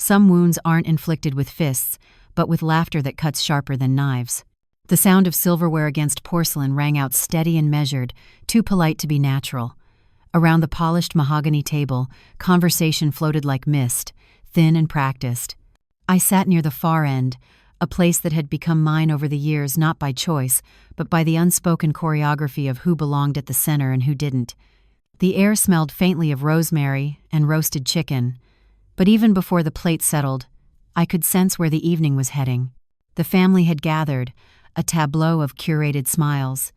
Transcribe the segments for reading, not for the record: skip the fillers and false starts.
Some wounds aren't inflicted with fists, but with laughter that cuts sharper than knives. The sound of silverware against porcelain rang out steady and measured, too polite to be natural. Around the polished mahogany table, conversation floated like mist, thin and practiced. I sat near the far end, a place that had become mine over the years not by choice, but by the unspoken choreography of who belonged at the center and who didn't. The air smelled faintly of rosemary and roasted chicken, but even before the plate settled, I could sense where the evening was heading. The family had gathered, a tableau of curated smiles.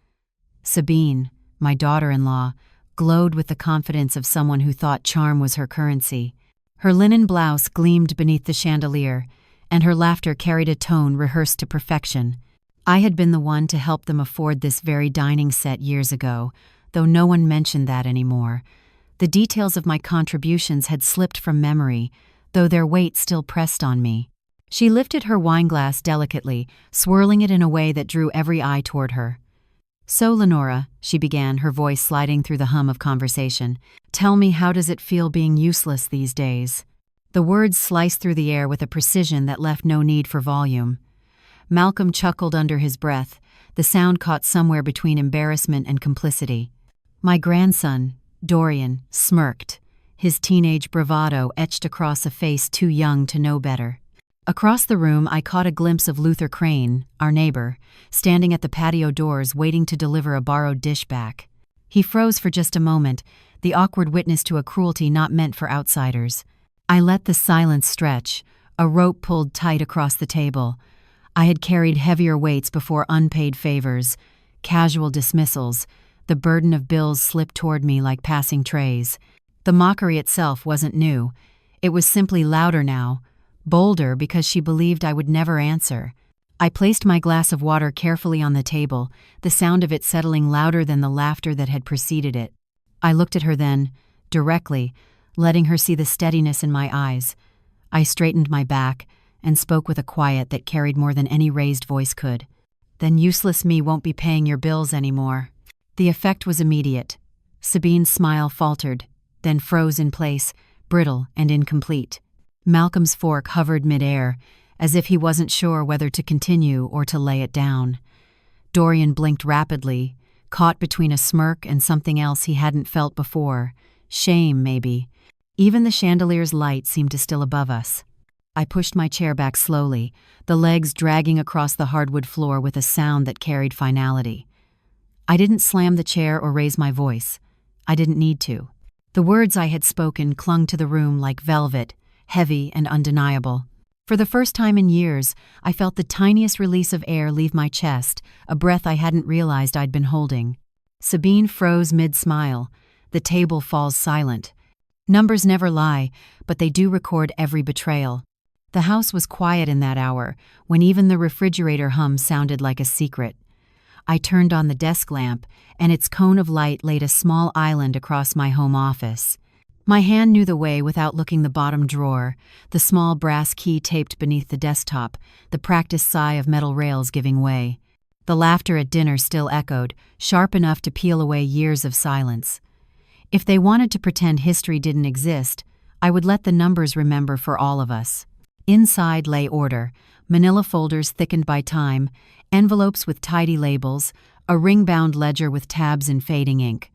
Sabine, my daughter-in-law, glowed with the confidence of someone who thought charm was her currency. Her linen blouse gleamed beneath the chandelier, and her laughter carried a tone rehearsed to perfection. I had been the one to help them afford this very dining set years ago, though no one mentioned that anymore. The details of my contributions had slipped from memory, though their weight still pressed on me. She lifted her wineglass delicately, swirling it in a way that drew every eye toward her. "So, Lenora," she began, her voice sliding through the hum of conversation, "tell me, how does it feel being useless these days?" The words sliced through the air with a precision that left no need for volume. Malcolm chuckled under his breath, the sound caught somewhere between embarrassment and complicity. My grandson, Dorian, smirked, his teenage bravado etched across a face too young to know better. Across the room, I caught a glimpse of Luther Crane, our neighbor, standing at the patio doors waiting to deliver a borrowed dish back. He froze for just a moment, the awkward witness to a cruelty not meant for outsiders. I let the silence stretch, a rope pulled tight across the table. I had carried heavier weights before: unpaid favors, casual dismissals. The burden of bills slipped toward me like passing trays. The mockery itself wasn't new. It was simply louder now, bolder because she believed I would never answer. I placed my glass of water carefully on the table, the sound of it settling louder than the laughter that had preceded it. I looked at her then, directly, letting her see the steadiness in my eyes. I straightened my back and spoke with a quiet that carried more than any raised voice could. "Then useless me won't be paying your bills anymore." The effect was immediate. Sabine's smile faltered, then froze in place, brittle and incomplete. Malcolm's fork hovered midair, as if he wasn't sure whether to continue or to lay it down. Dorian blinked rapidly, caught between a smirk and something else he hadn't felt before. Shame, maybe. Even the chandelier's light seemed to still above us. I pushed my chair back slowly, the legs dragging across the hardwood floor with a sound that carried finality. I didn't slam the chair or raise my voice. I didn't need to. The words I had spoken clung to the room like velvet, heavy and undeniable. For the first time in years, I felt the tiniest release of air leave my chest, a breath I hadn't realized I'd been holding. Sabine froze mid-smile. The table falls silent. Numbers never lie, but they do record every betrayal. The house was quiet in that hour, when even the refrigerator hum sounded like a secret. I turned on the desk lamp, and its cone of light laid a small island across my home office. My hand knew the way without looking the bottom drawer, the small brass key taped beneath the desktop, the practiced sigh of metal rails giving way. The laughter at dinner still echoed, sharp enough to peel away years of silence. If they wanted to pretend history didn't exist, I would let the numbers remember for all of us. Inside lay order, manila folders thickened by time, envelopes with tidy labels, a ring-bound ledger with tabs in fading ink.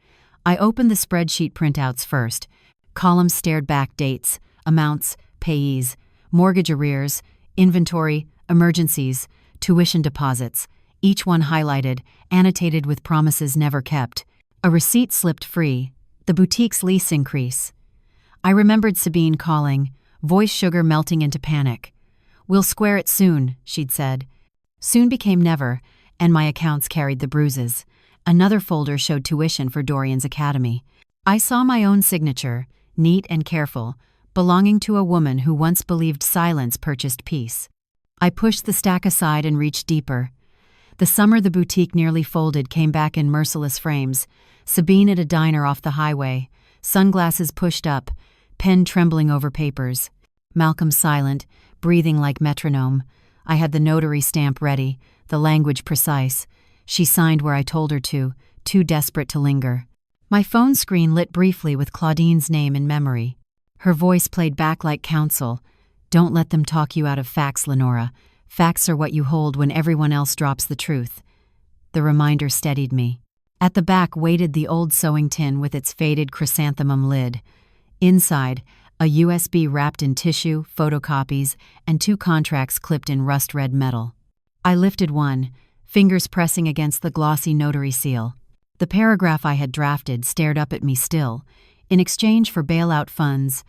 I opened the spreadsheet printouts first. Columns stared back dates, amounts, payees, mortgage arrears, inventory, emergencies, tuition deposits, each one highlighted, annotated with promises never kept. A receipt slipped free, the boutique's lease increase. I remembered Sabine calling, voice sugar melting into panic. "We'll square it soon," she'd said. Soon became never, and my accounts carried the bruises. Another folder showed tuition for Dorian's academy. I saw my own signature, neat and careful, belonging to a woman who once believed silence purchased peace. I pushed the stack aside and reached deeper. The summer the boutique nearly folded came back in merciless frames. Sabine at a diner off the highway, sunglasses pushed up, pen trembling over papers. Malcolm silent, breathing like metronome. I had the notary stamp ready, the language precise. She signed where I told her to, too desperate to linger. My phone screen lit briefly with Claudine's name in memory. Her voice played back like counsel. Don't let them talk you out of facts, Lenora. Facts are what you hold when everyone else drops the truth. The reminder steadied me. At the back waited the old sewing tin with its faded chrysanthemum lid. Inside, a USB wrapped in tissue, photocopies, and 2 contracts clipped in rust-red metal. I lifted one, fingers pressing against the glossy notary seal. The paragraph I had drafted stared up at me still. In exchange for bailout funds,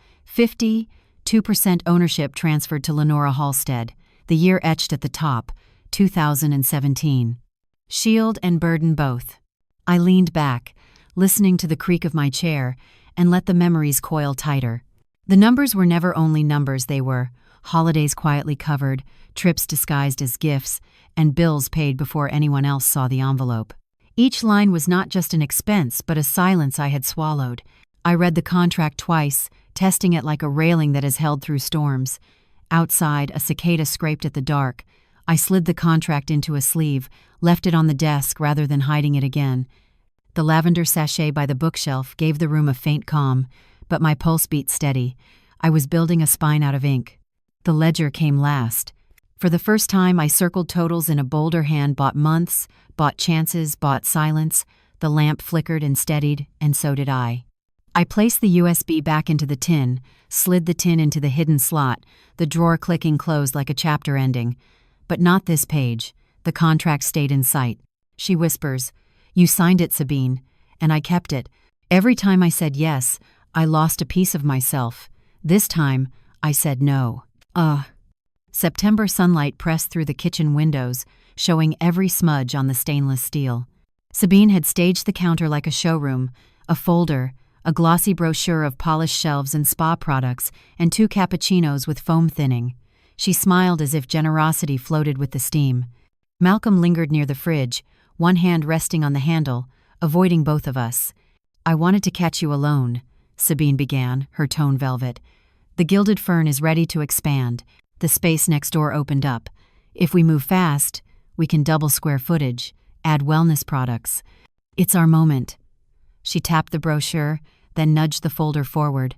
2% ownership transferred to Lenora Halstead, the year etched at the top, 2017. Shield and burden both. I leaned back, listening to the creak of my chair, and let the memories coil tighter. The numbers were never only numbers, they were holidays quietly covered, trips disguised as gifts, and bills paid before anyone else saw the envelope. Each line was not just an expense, but a silence I had swallowed. I read the contract twice, testing it like a railing that is held through storms. Outside, a cicada scraped at the dark. I slid the contract into a sleeve, left it on the desk rather than hiding it again. The lavender sachet by the bookshelf gave the room a faint calm, but my pulse beat steady. I was building a spine out of ink. The ledger came last. For the first time, I circled totals in a bolder hand, bought months, bought chances, bought silence. The lamp flickered and steadied, and so did I. I placed the USB back into the tin, slid the tin into the hidden slot, the drawer clicking closed like a chapter ending. But not this page. The contract stayed in sight. She whispers, "You signed it, Sabine," and I kept it. Every time I said yes, I lost a piece of myself. This time, I said no. September sunlight pressed through the kitchen windows, showing every smudge on the stainless steel. Sabine had staged the counter like a showroom, a folder, a glossy brochure of polished shelves and spa products, and 2 cappuccinos with foam thinning. She smiled as if generosity floated with the steam. Malcolm lingered near the fridge, one hand resting on the handle, avoiding both of us. "I wanted to catch you alone," Sabine began, her tone velvet. "The gilded fern is ready to expand." The space next door opened up. "If we move fast, we can double square footage, add wellness products. It's our moment." She tapped the brochure, then nudged the folder forward.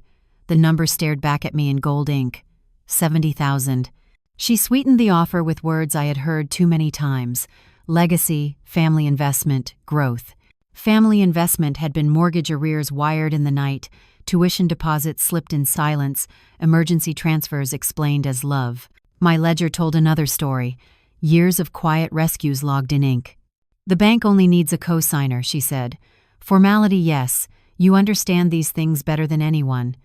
The number stared back at me in gold ink. 70,000. She sweetened the offer with words I had heard too many times. Legacy, family investment, growth. Family investment had been mortgage arrears wired in the night, tuition deposits slipped in silence, emergency transfers explained as love. My ledger told another story, years of quiet rescues logged in ink. "The bank only needs a co-signer," she said. "Formality, yes. You understand these things better than anyone."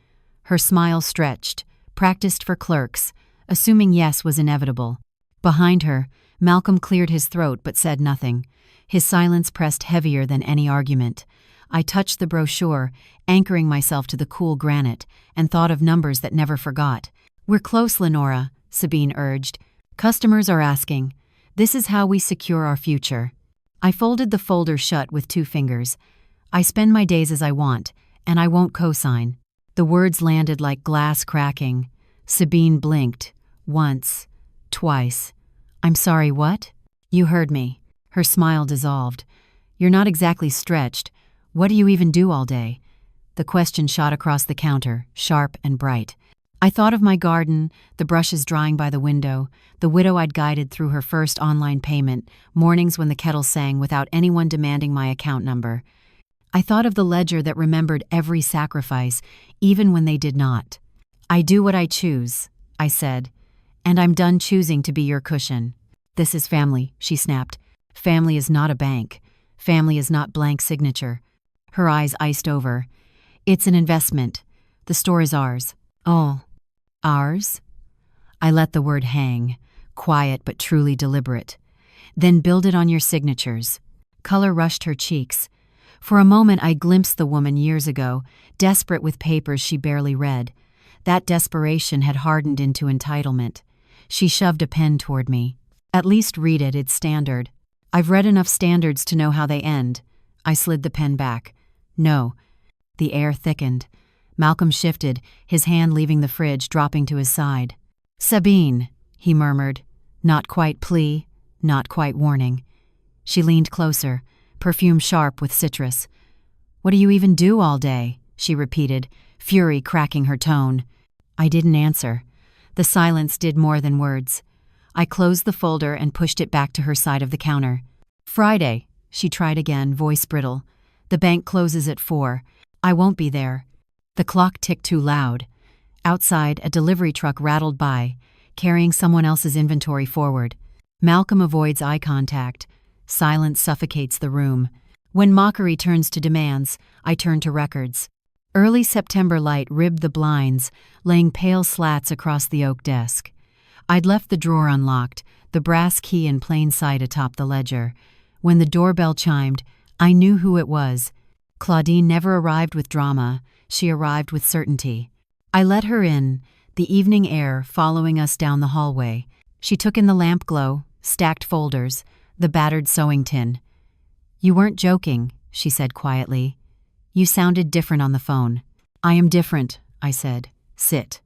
Her smile stretched, practiced for clerks, assuming yes was inevitable. Behind her, Malcolm cleared his throat but said nothing. His silence pressed heavier than any argument. I touched the brochure, anchoring myself to the cool granite, and thought of numbers that never forgot. "We're close, Lenora," Sabine urged. "Customers are asking. This is how we secure our future." I folded the folder shut with 2 fingers. "I spend my days as I want, and I won't co-sign." The words landed like glass cracking. Sabine blinked. Once. Twice. "I'm sorry, what?" "You heard me." Her smile dissolved. "You're not exactly stretched. What do you even do all day?" The question shot across the counter, sharp and bright. I thought of my garden, the brushes drying by the window, the widow I'd guided through her first online payment, mornings when the kettle sang without anyone demanding my account number. I thought of the ledger that remembered every sacrifice, even when they did not. "I do what I choose," I said, "and I'm done choosing to be your cushion." "This is family," she snapped. "Family is not a bank. Family is not blank signature." Her eyes iced over. "It's an investment. The store is ours." "Oh, ours?" I let the word hang, quiet but truly deliberate. "Then build it on your signatures." Color rushed her cheeks. For a moment I glimpsed the woman years ago, desperate with papers she barely read. That desperation had hardened into entitlement. She shoved a pen toward me. "At least read it, it's standard." "I've read enough standards to know how they end." I slid the pen back. "No." The air thickened. Malcolm shifted, his hand leaving the fridge, dropping to his side. "Sabine," he murmured. Not quite plea, not quite warning. She leaned closer, perfume sharp with citrus. "What do you even do all day?" she repeated, fury cracking her tone. I didn't answer. The silence did more than words. I closed the folder and pushed it back to her side of the counter. Friday, she tried again, voice brittle. The bank closes at 4. I won't be there. The clock ticked too loud. Outside, a delivery truck rattled by, carrying someone else's inventory forward. Malcolm avoids eye contact. Silence suffocates the room. When mockery turns to demands, I turn to records. Early September light ribbed the blinds, laying pale slats across the oak desk. I'd left the drawer unlocked, the brass key in plain sight atop the ledger. When the doorbell chimed, I knew who it was. Claudine never arrived with drama, she arrived with certainty. I let her in, the evening air following us down the hallway. She took in the lamp glow, stacked folders, the battered sewing tin. You weren't joking, she said quietly. You sounded different on the phone. I am different, I said. Sit.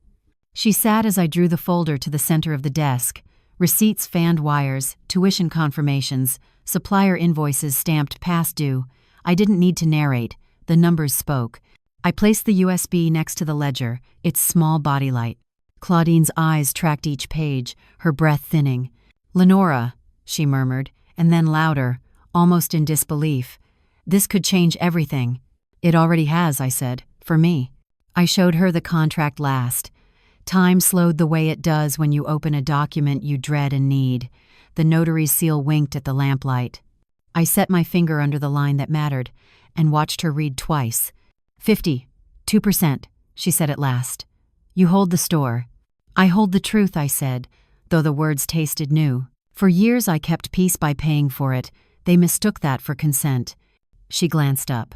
She sat as I drew the folder to the center of the desk. Receipts fanned wires, tuition confirmations, supplier invoices stamped past due. I didn't need to narrate. The numbers spoke. I placed the USB next to the ledger, its small body light. Claudine's eyes tracked each page, her breath thinning. Lenora, she murmured, and then louder, almost in disbelief. This could change everything. It already has, I said, for me. I showed her the contract last. Time slowed the way it does when you open a document you dread and need. The notary's seal winked at the lamplight. I set my finger under the line that mattered and watched her read twice. 50, 2%, she said at last. You hold the store. I hold the truth, I said, though the words tasted new. For years I kept peace by paying for it. They mistook that for consent. She glanced up.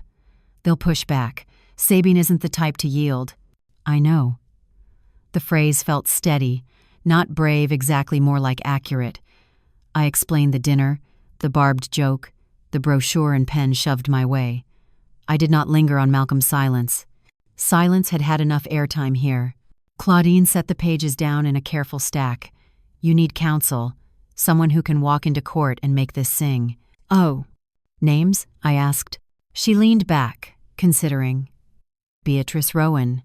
They'll push back. Sabine isn't the type to yield. I know. The phrase felt steady, not brave, exactly more like accurate. I explained the dinner, the barbed joke, the brochure and pen shoved my way. I did not linger on Malcolm's silence. Silence had had enough airtime here. Claudine set the pages down in a careful stack. You need counsel, someone who can walk into court and make this sing. Oh. Names? I asked. She leaned back, considering. Beatrice Rowan.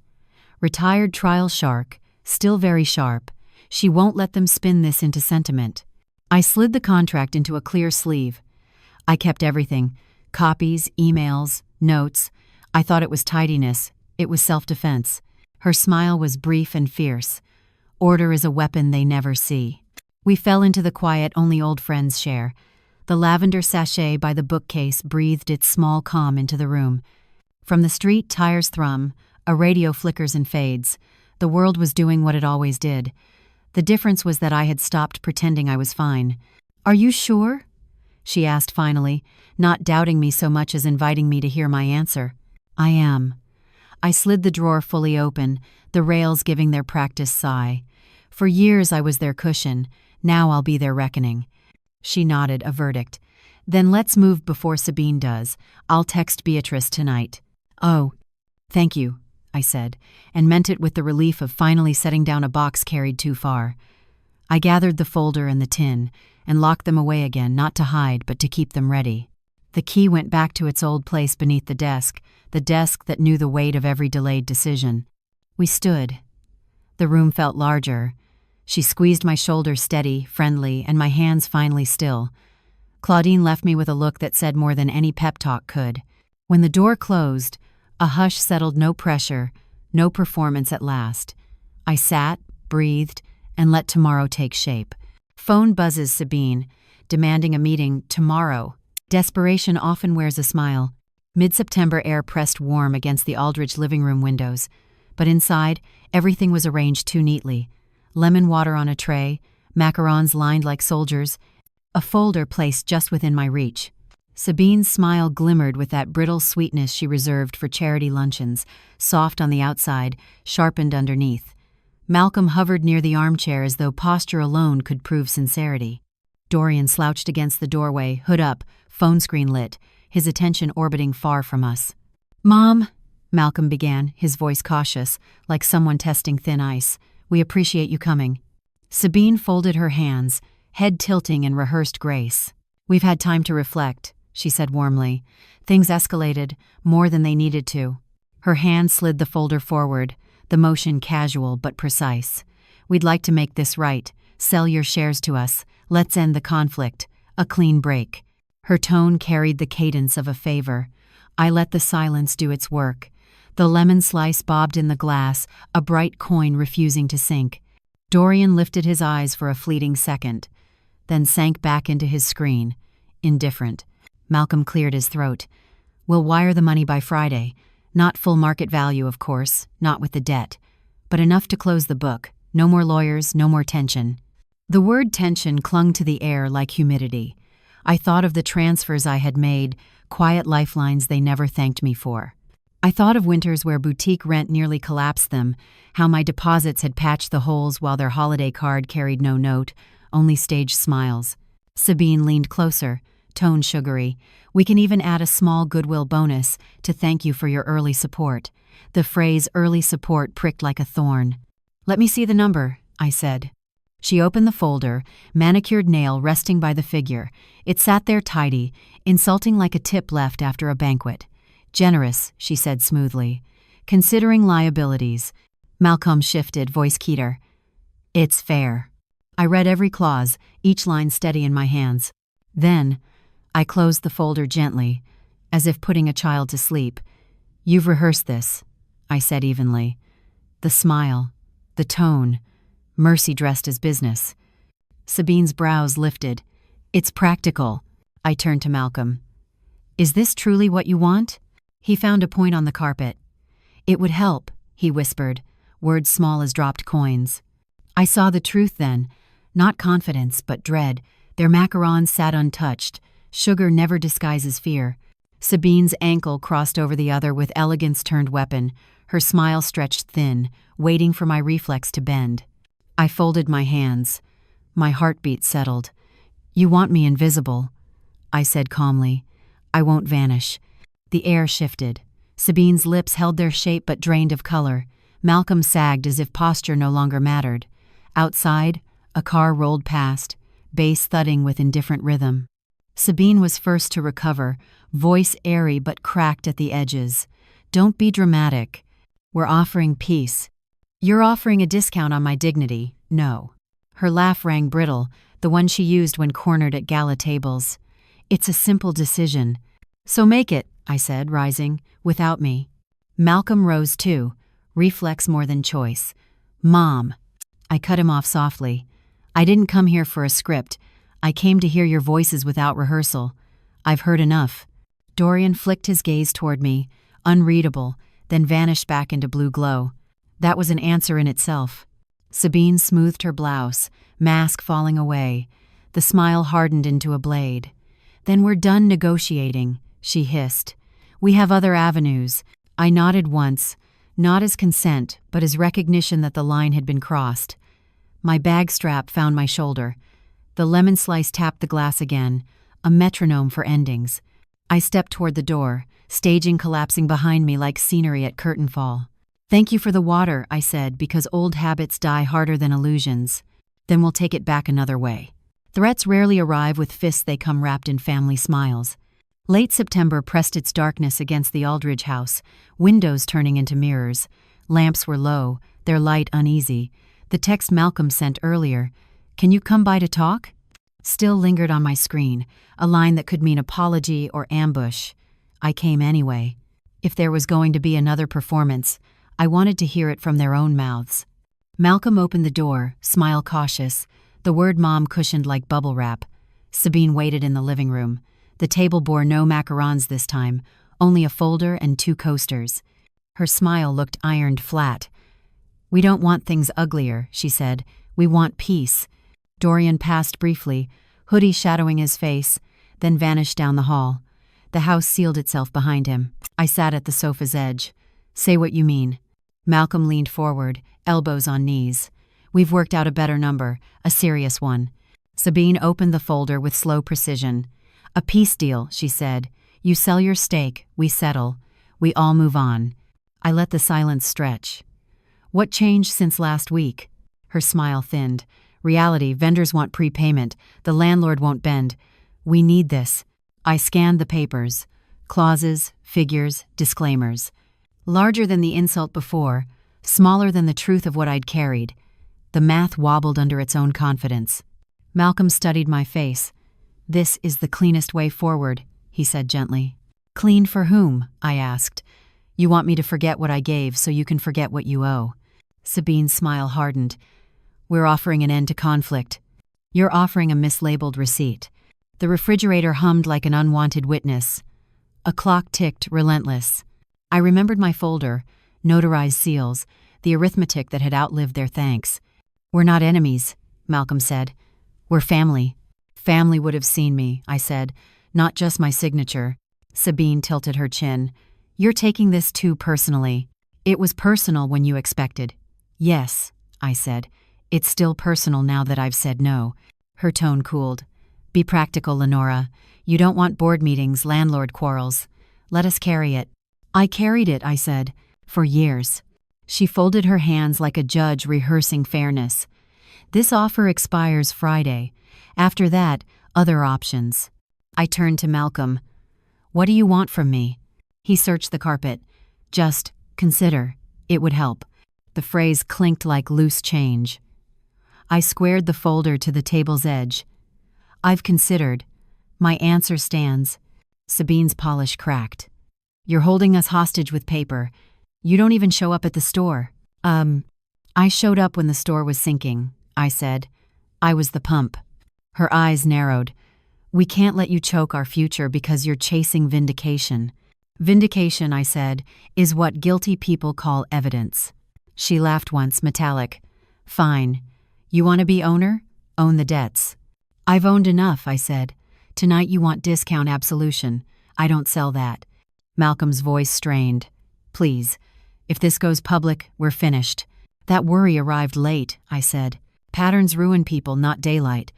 Retired trial shark, still very sharp. She won't let them spin this into sentiment. I slid the contract into a clear sleeve. I kept everything. Copies, emails, notes. I thought it was tidiness. It was self-defense. Her smile was brief and fierce. Order is a weapon they never see. We fell into the quiet only old friends share. The lavender sachet by the bookcase breathed its small calm into the room. From the street, tires thrum, a radio flickers and fades. The world was doing what it always did. The difference was that I had stopped pretending I was fine. Are you sure? She asked finally, not doubting me so much as inviting me to hear my answer. I am. I slid the drawer fully open, the rails giving their practice sigh. For years I was their cushion, now I'll be their reckoning. She nodded, a verdict. Then let's move before Sabine does. I'll text Beatrice tonight. Oh, thank you, I said, and meant it with the relief of finally setting down a box carried too far. I gathered the folder and the tin, and locked them away again, not to hide, but to keep them ready. The key went back to its old place beneath the desk that knew the weight of every delayed decision. We stood. The room felt larger. She squeezed my shoulder steady, friendly, and my hands finally still. Claudine left me with a look that said more than any pep talk could. When the door closed, a hush settled, no pressure, no performance at last. I sat, breathed, and let tomorrow take shape. Phone buzzes Sabine, demanding a meeting tomorrow. Desperation often wears a smile. Mid-September air pressed warm against the Aldridge living room windows, but inside, everything was arranged too neatly. Lemon water on a tray, macarons lined like soldiers, a folder placed just within my reach. Sabine's smile glimmered with that brittle sweetness she reserved for charity luncheons, soft on the outside, sharpened underneath. Malcolm hovered near the armchair as though posture alone could prove sincerity. Dorian slouched against the doorway, hood up, phone screen lit, his attention orbiting far from us. "Mom," Malcolm began, his voice cautious, like someone testing thin ice. "We appreciate you coming." Sabine folded her hands, head tilting in rehearsed grace. "We've had time to reflect," she said warmly. "Things escalated, more than they needed to." Her hand slid the folder forward, the motion casual but precise. We'd like to make this right. Sell your shares to us. Let's end the conflict. A clean break." Her tone carried the cadence of a favor. I let the silence do its work. The lemon slice bobbed in the glass, a bright coin refusing to sink. Dorian lifted his eyes for a fleeting second, then sank back into his screen, indifferent. Malcolm cleared his throat. "We'll wire the money by Friday. Not full market value, of course, not with the debt, but enough to close the book. No more lawyers, no more tension." The word tension clung to the air like humidity. I thought of the transfers I had made, quiet lifelines they never thanked me for. I thought of winters where boutique rent nearly collapsed them, how my deposits had patched the holes while their holiday card carried no note, only staged smiles. Sabine leaned closer, tone sugary. "We can even add a small goodwill bonus to thank you for your early support." The phrase early support pricked like a thorn. "Let me see the number," I said. She opened the folder, manicured nail resting by the figure. It sat there tidy, insulting like a tip left after a banquet. "Generous," she said smoothly. "Considering liabilities." Malcolm shifted, voice keyter. "It's fair." I read every clause, each line steady in my hands. Then, I closed the folder gently, as if putting a child to sleep. "You've rehearsed this," I said evenly. The smile, the tone, mercy dressed as business. Sabine's brows lifted. "It's practical." I turned to Malcolm. "Is this truly what you want?" He found a point on the carpet. "It would help," he whispered, words small as dropped coins. I saw the truth then, not confidence, but dread. Their macarons sat untouched. Sugar never disguises fear. Sabine's ankle crossed over the other with elegance turned weapon. Her smile stretched thin, waiting for my reflex to bend. I folded my hands. My heartbeat settled. "You want me invisible," I said calmly. "I won't vanish." The air shifted. Sabine's lips held their shape but drained of color. Malcolm sagged as if posture no longer mattered. Outside, a car rolled past, bass thudding with indifferent rhythm. Sabine was first to recover, voice airy but cracked at the edges. "Don't be dramatic. We're offering peace." "You're offering a discount on my dignity." "No." Her laugh rang brittle, the one she used when cornered at gala tables. "It's a simple decision." "So make it," I said, rising, "without me." Malcolm rose too, reflex more than choice. "Mom." I cut him off softly. "I didn't come here for a script. I came to hear your voices without rehearsal. I've heard enough." Dorian flicked his gaze toward me, unreadable, then vanished back into blue glow. That was an answer in itself. Sabine smoothed her blouse, mask falling away. The smile hardened into a blade. "Then we're done negotiating," she hissed. "We have other avenues." I nodded once, not as consent, but as recognition that the line had been crossed. My bag strap found my shoulder. The lemon slice tapped the glass again, a metronome for endings. I stepped toward the door, staging collapsing behind me like scenery at curtain fall. "Thank you for the water," I said, "because old habits die harder than illusions. Then we'll take it back another way." Threats rarely arrive with fists, they come wrapped in family smiles. Late September pressed its darkness against the Aldridge house, windows turning into mirrors. Lamps were low, their light uneasy. The text Malcolm sent earlier, "Can you come by to talk?" still lingered on my screen, a line that could mean apology or ambush. I came anyway. If there was going to be another performance, I wanted to hear it from their own mouths. Malcolm opened the door, smile cautious. The word mom cushioned like bubble wrap. Sabine waited in the living room. The table bore no macarons this time, only a folder and 2 coasters. Her smile looked ironed flat. "We don't want things uglier," she said. "We want peace." Dorian passed briefly, hoodie shadowing his face, then vanished down the hall. The house sealed itself behind him. I sat at the sofa's edge. "Say what you mean." Malcolm leaned forward, elbows on knees. "We've worked out a better number, a serious one." Sabine opened the folder with slow precision. "A peace deal," she said. "You sell your stake, we settle. We all move on." I let the silence stretch. "What changed since last week?" Her smile thinned. "Reality, vendors want prepayment. The landlord won't bend. We need this." I scanned the papers. Clauses, figures, disclaimers. Larger than the insult before, smaller than the truth of what I'd carried. The math wobbled under its own confidence. Malcolm studied my face. "This is the cleanest way forward," he said gently. "Clean for whom?" I asked. "You want me to forget what I gave so you can forget what you owe." Sabine's smile hardened. "We're offering an end to conflict. You're offering a mislabeled receipt." The refrigerator hummed like an unwanted witness. A clock ticked, relentless. I remembered my folder, notarized seals, the arithmetic that had outlived their thanks. "We're not enemies," Malcolm said. "We're family." "Family would have seen me," I said, "not just my signature." Sabine tilted her chin. "You're taking this too personally." "It was personal when you expected." "Yes," I said. "It's still personal now that I've said no." Her tone cooled. "Be practical, Lenora. You don't want board meetings, landlord quarrels. Let us carry it." "I carried it," I said, "for years." She folded her hands like a judge rehearsing fairness. "This offer expires Friday. After that, other options." I turned to Malcolm. "What do you want from me?" He searched the carpet. "Just consider. It would help." The phrase clinked like loose change. I squared the folder to the table's edge. "I've considered. My answer stands." Sabine's polish cracked. "You're holding us hostage with paper. You don't even show up at the store." I showed up when the store was sinking," I said. "I was the pump." Her eyes narrowed. "We can't let you choke our future because you're chasing vindication." "Vindication," I said, "is what guilty people call evidence." She laughed once, metallic. "Fine. You want to be owner? Own the debts." "I've owned enough," I said. "Tonight you want discount absolution. I don't sell that." Malcolm's voice strained. "Please. If this goes public, we're finished." "That worry arrived late," I said. "Patterns ruin people, not daylight."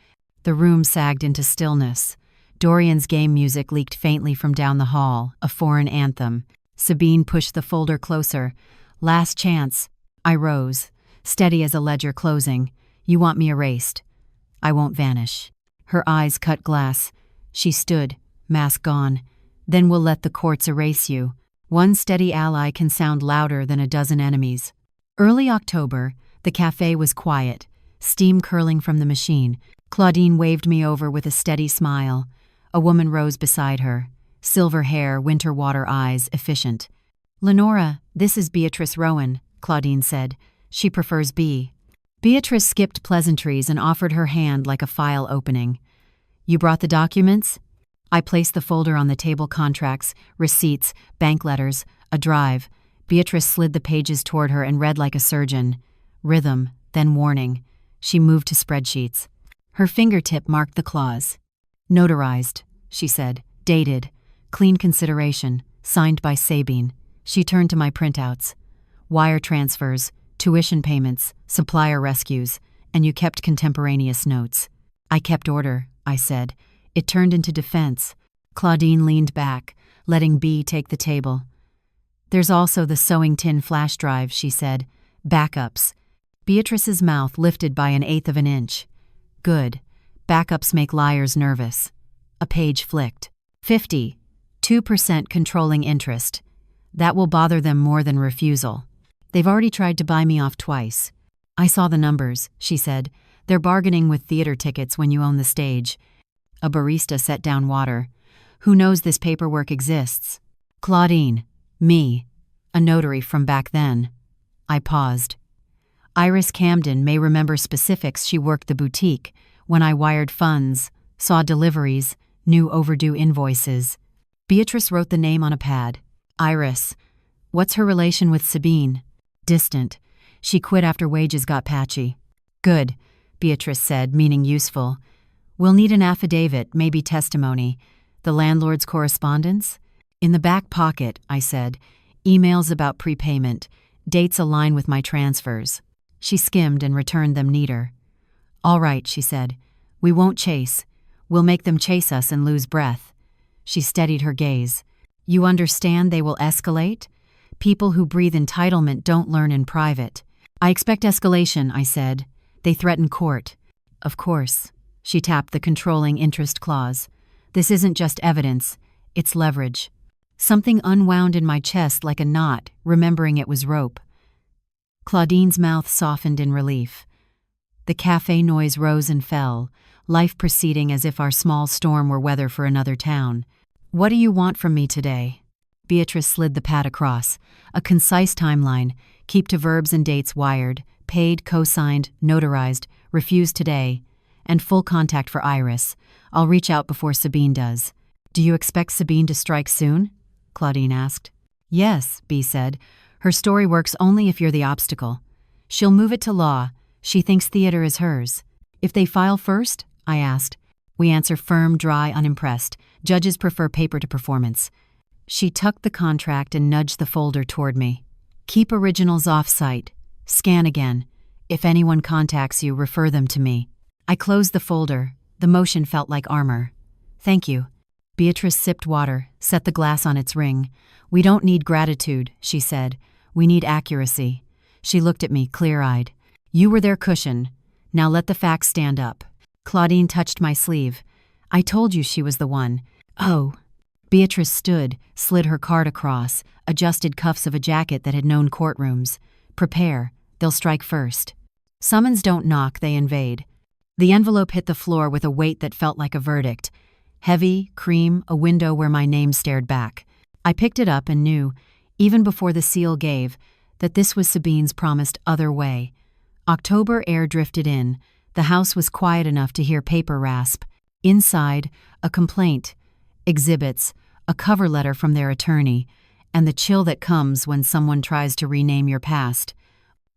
The room sagged into stillness. Dorian's game music leaked faintly from down the hall, a foreign anthem. Sabine pushed the folder closer. "Last chance." I rose, steady as a ledger closing. "You want me erased." "I won't vanish." Her eyes cut glass. She stood, mask gone. "Then we'll let the courts erase you. One steady ally can sound louder than a dozen enemies." Early October, the cafe was quiet, steam curling from the machine. Claudine waved me over with a steady smile. A woman rose beside her. Silver hair, winter water eyes, efficient. "Lenora, this is Beatrice Rowan," Claudine said. "She prefers B." Beatrice skipped pleasantries and offered her hand like a file opening. "You brought the documents?" I placed the folder on the table: contracts, receipts, bank letters, a drive. Beatrice slid the pages toward her and read like a surgeon. Rhythm, then warning. She moved to spreadsheets. Her fingertip marked the clause. "Notarized," she said. "Dated. Clean consideration. Signed by Sabine." She turned to my printouts. "Wire transfers, tuition payments, supplier rescues, and you kept contemporaneous notes." "I kept order," I said. It turned into defense. Claudine leaned back, letting B take the table. "There's also the sewing tin flash drive," she said. "Backups." Beatrice's mouth lifted by 1/8 of an inch. "Good. Backups make liars nervous." A page flicked. 50. 2% controlling interest. That will bother them more than refusal. They've already tried to buy me off twice. "I saw the numbers," she said. "They're bargaining with theater tickets when you own the stage." A barista set down water. "Who knows this paperwork exists?" "Claudine. Me. A notary from back then." I paused. Iris Camden may remember specifics. She worked the boutique, when I wired funds, saw deliveries, knew overdue invoices. Beatrice wrote the name on a pad. "Iris. What's her relation with Sabine?" "Distant. She quit after wages got patchy." "Good," Beatrice said, meaning useful. "We'll need an affidavit, maybe testimony. The landlord's correspondence?" "In the back pocket," I said. "Emails about prepayment. Dates align with my transfers." She skimmed and returned them neater. "All right," she said. "We won't chase. We'll make them chase us and lose breath." She steadied her gaze. "You understand they will escalate? People who breathe entitlement don't learn in private." "I expect escalation," I said. "They threaten court." "Of course." She tapped the controlling interest clause. "This isn't just evidence. It's leverage." Something unwound in my chest like a knot, remembering it was rope. Claudine's mouth softened in relief. The cafe noise rose and fell, life proceeding as if our small storm were weather for another town. "What do you want from me today?" Beatrice slid the pad across. A concise timeline, keep to verbs and dates wired, paid, co-signed, notarized, refused today, and full contact for Iris. I'll reach out before Sabine does. "Do you expect Sabine to strike soon?" Claudine asked. "Yes," B said. "Her story works only if you're the obstacle. She'll move it to law. She thinks theater is hers." "If they file first?" I asked. "We answer firm, dry, unimpressed. Judges prefer paper to performance." She tucked the contract and nudged the folder toward me. "Keep originals off-site. Scan again. If anyone contacts you, refer them to me." I closed the folder. The motion felt like armor. "Thank you." Beatrice sipped water, set the glass on its ring. "We don't need gratitude," she said. "We need accuracy." She looked at me, clear-eyed. "You were their cushion. Now let the facts stand up." Claudine touched my sleeve. "I told you she was the one." "Oh." Beatrice stood, slid her card across, adjusted cuffs of a jacket that had known courtrooms. "Prepare. They'll strike first." Summons don't knock, they invade. The envelope hit the floor with a weight that felt like a verdict. Heavy, cream, a window where my name stared back. I picked it up and knew, even before the seal gave, that this was Sabine's promised other way. October air drifted in. The house was quiet enough to hear paper rasp. Inside, a complaint, exhibits, a cover letter from their attorney, and the chill that comes when someone tries to rename your past.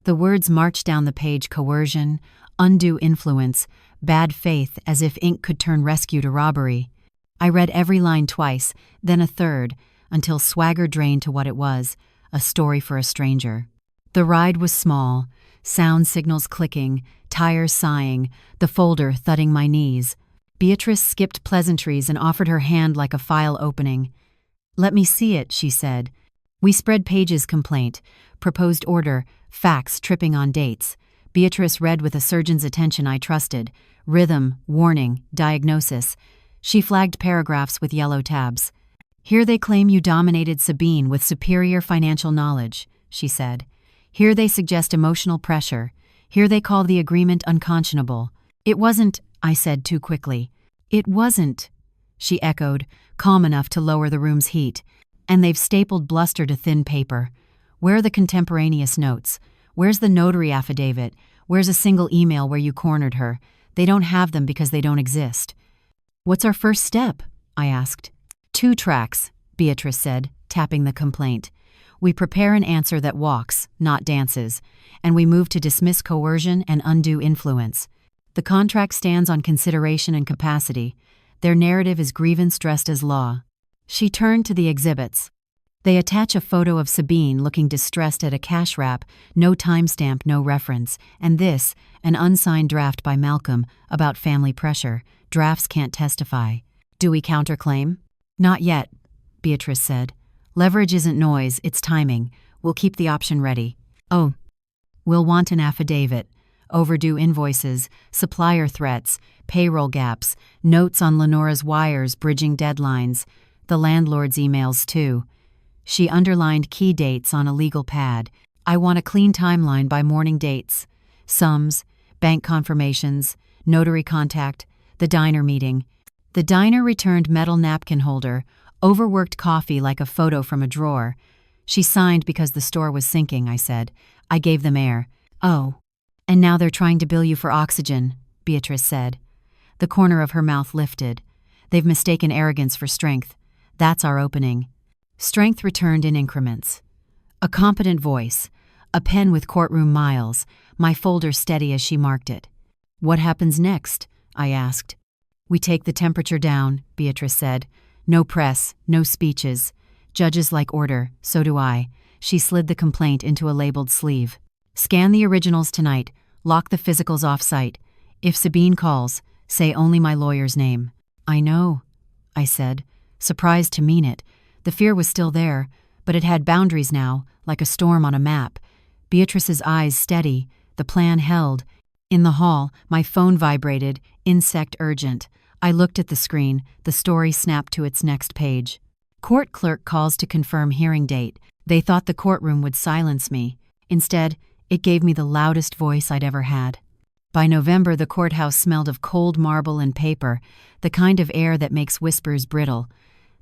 The words marched down the page: coercion, undue influence, bad faith, as if ink could turn rescue to robbery. I read every line twice, then a third, until swagger drained to what it was, a story for a stranger. The ride was small, sound signals clicking, tires sighing, the folder thudding my knees. Beatrice skipped pleasantries and offered her hand like a file opening. "Let me see it," she said. We spread pages: complaint, proposed order, facts tripping on dates. Beatrice read with a surgeon's attention I trusted. Rhythm, warning, diagnosis. She flagged paragraphs with yellow tabs. "Here they claim you dominated Sabine with superior financial knowledge," she said. "Here they suggest emotional pressure. Here they call the agreement unconscionable." "It wasn't," I said too quickly. "It wasn't," she echoed, calm enough to lower the room's heat. "And they've stapled bluster to thin paper. Where are the contemporaneous notes? Where's the notary affidavit? Where's a single email where you cornered her? They don't have them because they don't exist." "What's our first step?" I asked. "2 tracks," Beatrice said, tapping the complaint. "We prepare an answer that walks, not dances, and we move to dismiss coercion and undue influence. The contract stands on consideration and capacity. Their narrative is grievance dressed as law." She turned to the exhibits. They attach a photo of Sabine looking distressed at a cash wrap, no timestamp, no reference, and this, an unsigned draft by Malcolm about family pressure. Drafts can't testify. "Do we counterclaim?" "Not yet," Beatrice said. "Leverage isn't noise, it's timing. We'll keep the option ready." "Oh, we'll want an affidavit, overdue invoices, supplier threats, payroll gaps, notes on Lenora's wires bridging deadlines, the landlord's emails too." She underlined key dates on a legal pad. "I want a clean timeline by morning dates. Sums, bank confirmations, notary contact, the diner meeting." The diner returned metal napkin holder, overworked coffee like a photo from a drawer. "She signed because the store was sinking," I said. "I gave them air." "Oh. And now they're trying to bill you for oxygen," Beatrice said. The corner of her mouth lifted. "They've mistaken arrogance for strength. That's our opening." Strength returned in increments. A competent voice, a pen with courtroom miles, my folder steady as she marked it. "What happens next?" I asked. "We take the temperature down," Beatrice said. "No press, no speeches. Judges like order, so do I." She slid the complaint into a labeled sleeve. "Scan the originals tonight. Lock the physicals off-site. If Sabine calls, say only my lawyer's name." "I know," I said, surprised to mean it. The fear was still there, but it had boundaries now, like a storm on a map. Beatrice's eyes steady, the plan held. In the hall, my phone vibrated, insect urgent. I looked at the screen, the story snapped to its next page. "Court clerk calls to confirm hearing date." They thought the courtroom would silence me. Instead, it gave me the loudest voice I'd ever had. By November, the courthouse smelled of cold marble and paper, the kind of air that makes whispers brittle.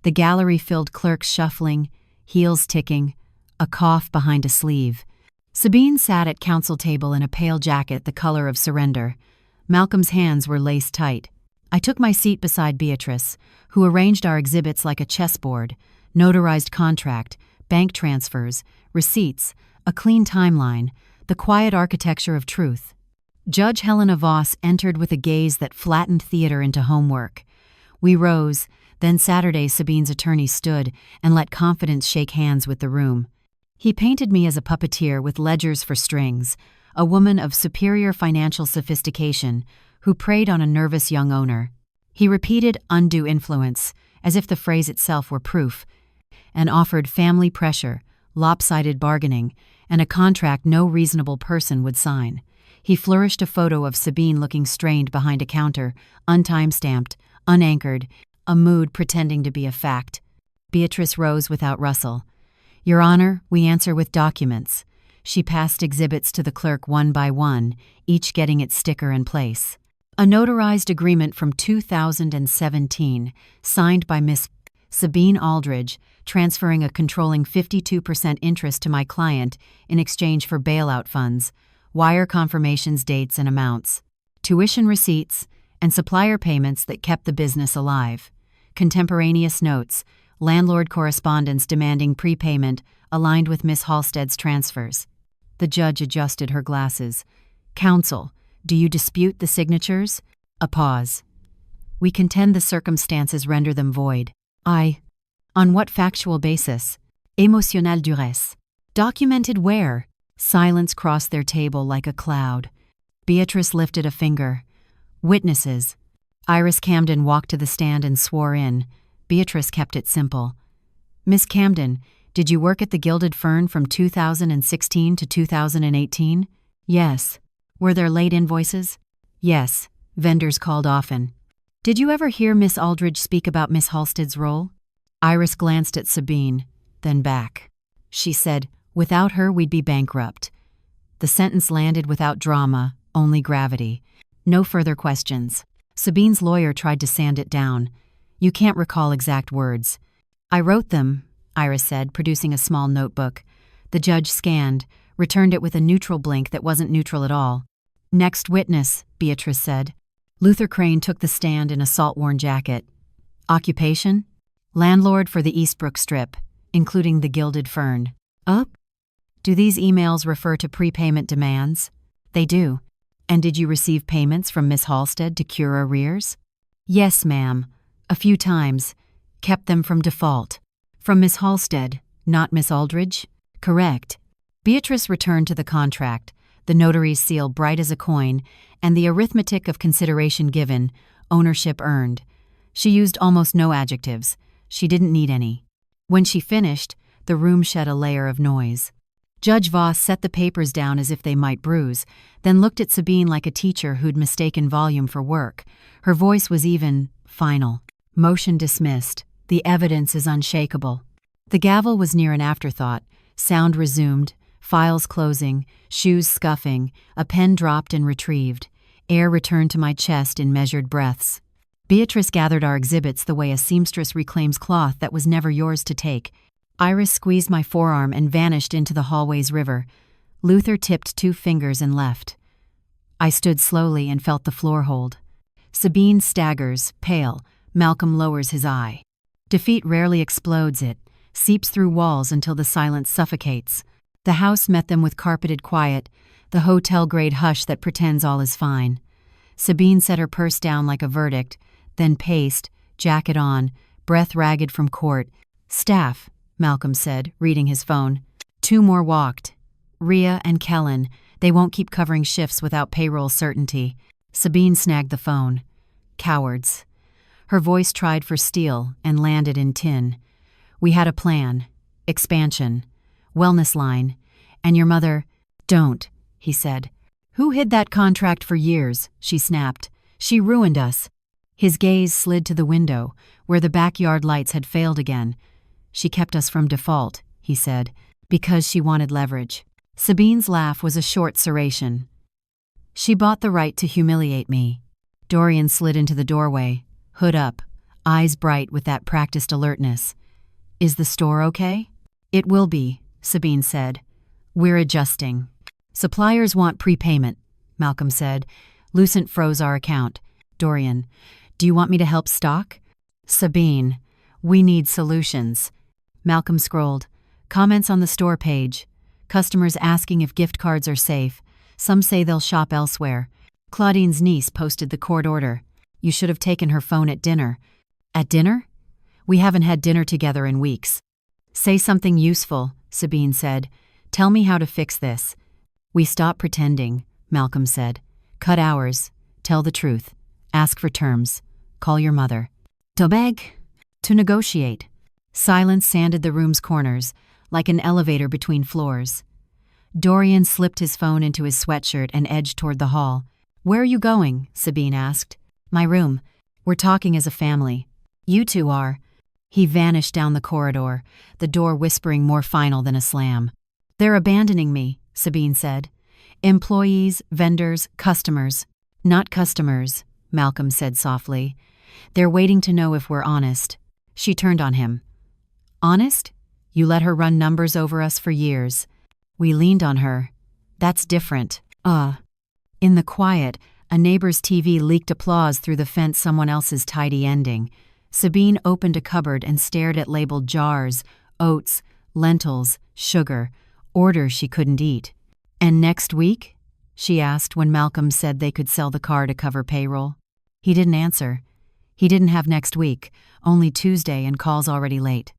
The gallery filled clerks shuffling, heels ticking, a cough behind a sleeve. Sabine sat at counsel table in a pale jacket the color of surrender. Malcolm's hands were laced tight. I took my seat beside Beatrice, who arranged our exhibits like a chessboard: notarized contract, bank transfers, receipts, a clean timeline, the quiet architecture of truth. Judge Helena Voss entered with a gaze that flattened theater into homework. We rose, then Saturday Sabine's attorney stood and let confidence shake hands with the room. He painted me as a puppeteer with ledgers for strings, a woman of superior financial sophistication who preyed on a nervous young owner. He repeated undue influence, as if the phrase itself were proof, and offered family pressure, lopsided bargaining, and a contract no reasonable person would sign. He flourished a photo of Sabine looking strained behind a counter, untime-stamped, unanchored, a mood pretending to be a fact. Beatrice rose without rustle. "Your Honor, we answer with documents." She passed exhibits to the clerk one by one, each getting its sticker in place. A notarized agreement from 2017, signed by Miss Sabine Aldridge, transferring a controlling 52% interest to my client in exchange for bailout funds, wire confirmations, dates and amounts, tuition receipts, and supplier payments that kept the business alive. Contemporaneous notes, landlord correspondence demanding prepayment aligned with Miss Halstead's transfers. The judge adjusted her glasses. "Counsel, do you dispute the signatures?" A pause. "We contend the circumstances render them void." On what factual basis?" "Émotionnel duresse." "Documented where?" Silence crossed their table like a cloud. Beatrice lifted a finger. "Witnesses." Iris Camden walked to the stand and swore in. Beatrice kept it simple. "Miss Camden, did you work at the Gilded Fern from 2016 to 2018? "Yes." "Were there late invoices?" "Yes." "Vendors called often." "Did you ever hear Miss Aldridge speak about Miss Halstead's role?" Iris glanced at Sabine, then back. She said, "Without her, we'd be bankrupt." The sentence landed without drama, only gravity. No further questions. Sabine's lawyer tried to sand it down. "You can't recall exact words." "I wrote them," Iris said, producing a small notebook. The judge scanned, returned it with a neutral blink that wasn't neutral at all. "Next witness," Beatrice said. Luther Crane took the stand in a salt-worn jacket. "Occupation?" "Landlord for the Eastbrook Strip, including the Gilded Fern." "Up?" "Do these emails refer to prepayment demands?" "They do." "And did you receive payments from Miss Halstead to cure arrears?" "Yes, ma'am. A few times. Kept them from default." "From Miss Halstead, not Miss Aldridge?" "Correct." Beatrice returned to the contract, the notary's seal bright as a coin, and the arithmetic of consideration given, ownership earned. She used almost no adjectives. She didn't need any. When she finished, the room shed a layer of noise. Judge Voss set the papers down as if they might bruise, then looked at Sabine like a teacher who'd mistaken volume for work. Her voice was even, final. "Motion dismissed. The evidence is unshakable." The gavel was near an afterthought. Sound resumed, files closing, shoes scuffing, a pen dropped and retrieved. Air returned to my chest in measured breaths. Beatrice gathered our exhibits the way a seamstress reclaims cloth that was never yours to take. Iris squeezed my forearm and vanished into the hallway's river. Luther tipped 2 fingers and left. I stood slowly and felt the floor hold. Sabine staggers, pale. Malcolm lowers his eye. Defeat rarely explodes, it seeps through walls until the silence suffocates. The house met them with carpeted quiet, the hotel-grade hush that pretends all is fine. Sabine set her purse down like a verdict, then paced, jacket on, breath ragged from court. "Staff," Malcolm said, reading his phone. 2 more walked. "Rhea and Kellen. They won't keep covering shifts without payroll certainty." Sabine snagged the phone. "Cowards." Her voice tried for steel and landed in tin. "We had a plan. Expansion. Wellness line. And your mother—" "Don't," he said. "Who hid that contract for years?" she snapped. "She ruined us." His gaze slid to the window, where the backyard lights had failed again. "She kept us from default," he said, "because she wanted leverage." Sabine's laugh was a short serration. She bought the right to humiliate me. Dorian slid into the doorway, hood up, eyes bright with that practiced alertness. Is the store okay? It will be, Sabine said. We're adjusting. Suppliers want prepayment, Malcolm said. Lucent froze our account. Dorian, do you want me to help stock? Sabine, we need solutions. Malcolm scrolled. Comments on the store page. Customers asking if gift cards are safe. Some say they'll shop elsewhere. Claudine's niece posted the court order. You should have taken her phone at dinner. At dinner? We haven't had dinner together in weeks. Say something useful, Sabine said. Tell me how to fix this. We stop pretending, Malcolm said. Cut hours. Tell the truth. Ask for terms. Call your mother. To beg. To negotiate. Silence sanded the room's corners, like an elevator between floors. Dorian slipped his phone into his sweatshirt and edged toward the hall. Where are you going? Sabine asked. My room. We're talking as a family. You two are. He vanished down the corridor, the door whispering more final than a slam. They're abandoning me, Sabine said. Employees, vendors, customers. Not customers, Malcolm said softly. They're waiting to know if we're honest. She turned on him. Honest? You let her run numbers over us for years. We leaned on her. That's different. In the quiet, a neighbor's TV leaked applause through the fence someone else's tidy ending. Sabine opened a cupboard and stared at labeled jars, oats, lentils, sugar, orders she couldn't eat. And next week? She asked when Malcolm said they could sell the car to cover payroll. He didn't answer. He didn't have next week, only Tuesday and calls already late.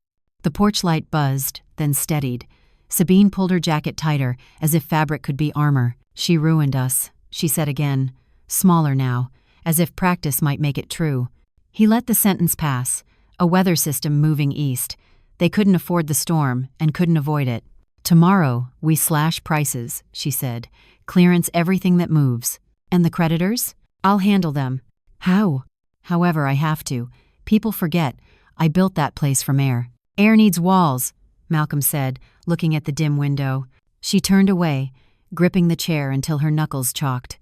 The porch light buzzed, then steadied. Sabine pulled her jacket tighter, as if fabric could be armor. She ruined us, she said again, smaller now, as if practice might make it true. He let the sentence pass, a weather system moving east. They couldn't afford the storm and couldn't avoid it. Tomorrow, we slash prices, she said. Clearance everything that moves. And the creditors? I'll handle them. How? However, I have to. People forget. I built that place from air. Air needs walls, Malcolm said, looking at the dim window. She turned away, gripping the chair until her knuckles chalked.